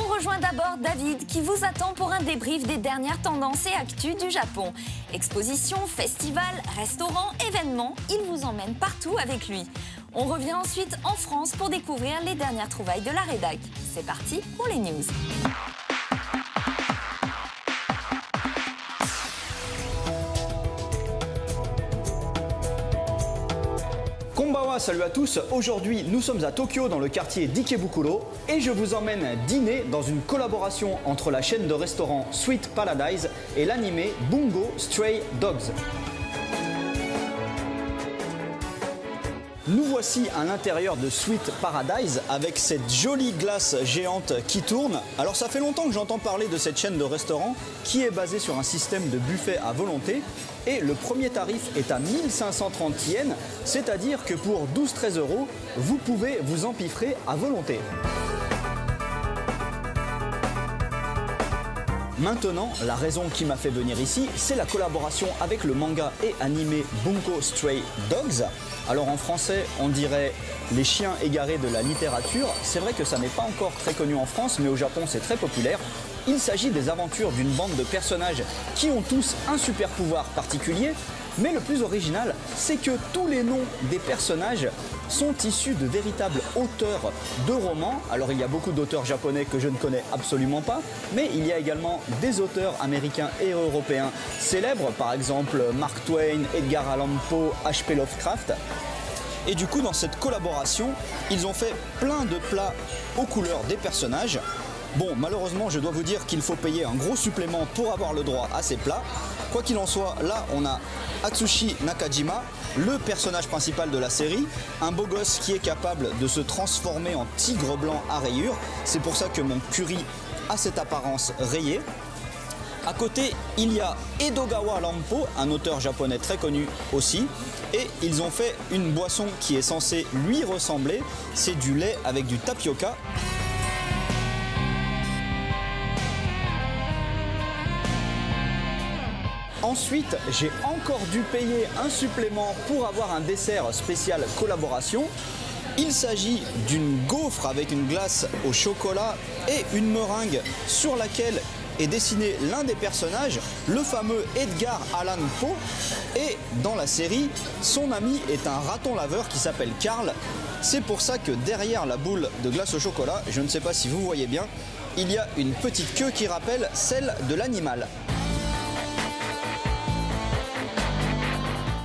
On rejoint d'abord David qui vous attend pour un débrief des dernières tendances et actus du Japon. Expositions, festivals, restaurants, événements, il vous emmène partout avec lui. On revient ensuite en France pour découvrir les dernières trouvailles de la rédac. C'est parti pour les news. Konbanwa, salut à tous. Aujourd'hui, nous sommes à Tokyo dans le quartier d'Ikebukuro et je vous emmène dîner dans une collaboration entre la chaîne de restaurants Sweet Paradise et l'animé Bungo Stray Dogs. Nous voici à l'intérieur de Sweet Paradise avec cette jolie glace géante qui tourne. Alors ça fait longtemps que j'entends parler de cette chaîne de restaurants qui est basée sur un système de buffet à volonté. Et le premier tarif est à 1530 yens, c'est-à-dire que pour 12-13 €, vous pouvez vous empiffrer à volonté. Maintenant, la raison qui m'a fait venir ici, c'est la collaboration avec le manga et animé Bungo Stray Dogs. Alors en français, on dirait les chiens égarés de la littérature. C'est vrai que ça n'est pas encore très connu en France, mais au Japon c'est très populaire. Il s'agit des aventures d'une bande de personnages qui ont tous un super pouvoir particulier. Mais le plus original, c'est que tous les noms des personnages sont issus de véritables auteurs de romans. Alors il y a beaucoup d'auteurs japonais que je ne connais absolument pas, mais il y a également des auteurs américains et européens célèbres, par exemple Mark Twain, Edgar Allan Poe, H.P. Lovecraft. Et du coup, dans cette collaboration, ils ont fait plein de plats aux couleurs des personnages. Bon, malheureusement, je dois vous dire qu'il faut payer un gros supplément pour avoir le droit à ces plats. Quoi qu'il en soit, là, on a Atsushi Nakajima, le personnage principal de la série, un beau gosse qui est capable de se transformer en tigre blanc à rayures. C'est pour ça que mon curry a cette apparence rayée. À côté, il y a Edogawa Lampo, un auteur japonais très connu aussi. Et ils ont fait une boisson qui est censée lui ressembler. C'est du lait avec du tapioca. Ensuite, j'ai encore dû payer un supplément pour avoir un dessert spécial collaboration. Il s'agit d'une gaufre avec une glace au chocolat et une meringue sur laquelle est dessiné l'un des personnages, le fameux Edgar Allan Poe. Et dans la série, son ami est un raton laveur qui s'appelle Karl. C'est pour ça que derrière la boule de glace au chocolat, je ne sais pas si vous voyez bien, il y a une petite queue qui rappelle celle de l'animal.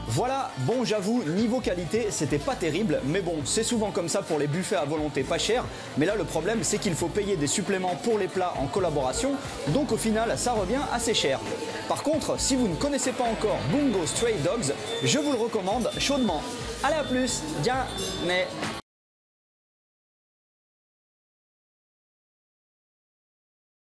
Voilà, bon j'avoue, niveau qualité, c'était pas terrible, mais bon, c'est souvent comme ça pour les buffets à volonté pas chers, mais là le problème c'est qu'il faut payer des suppléments pour les plats en collaboration, donc au final ça revient assez cher. Par contre, si vous ne connaissez pas encore Bungo Stray Dogs, je vous le recommande chaudement. Allez à plus, bien, mais...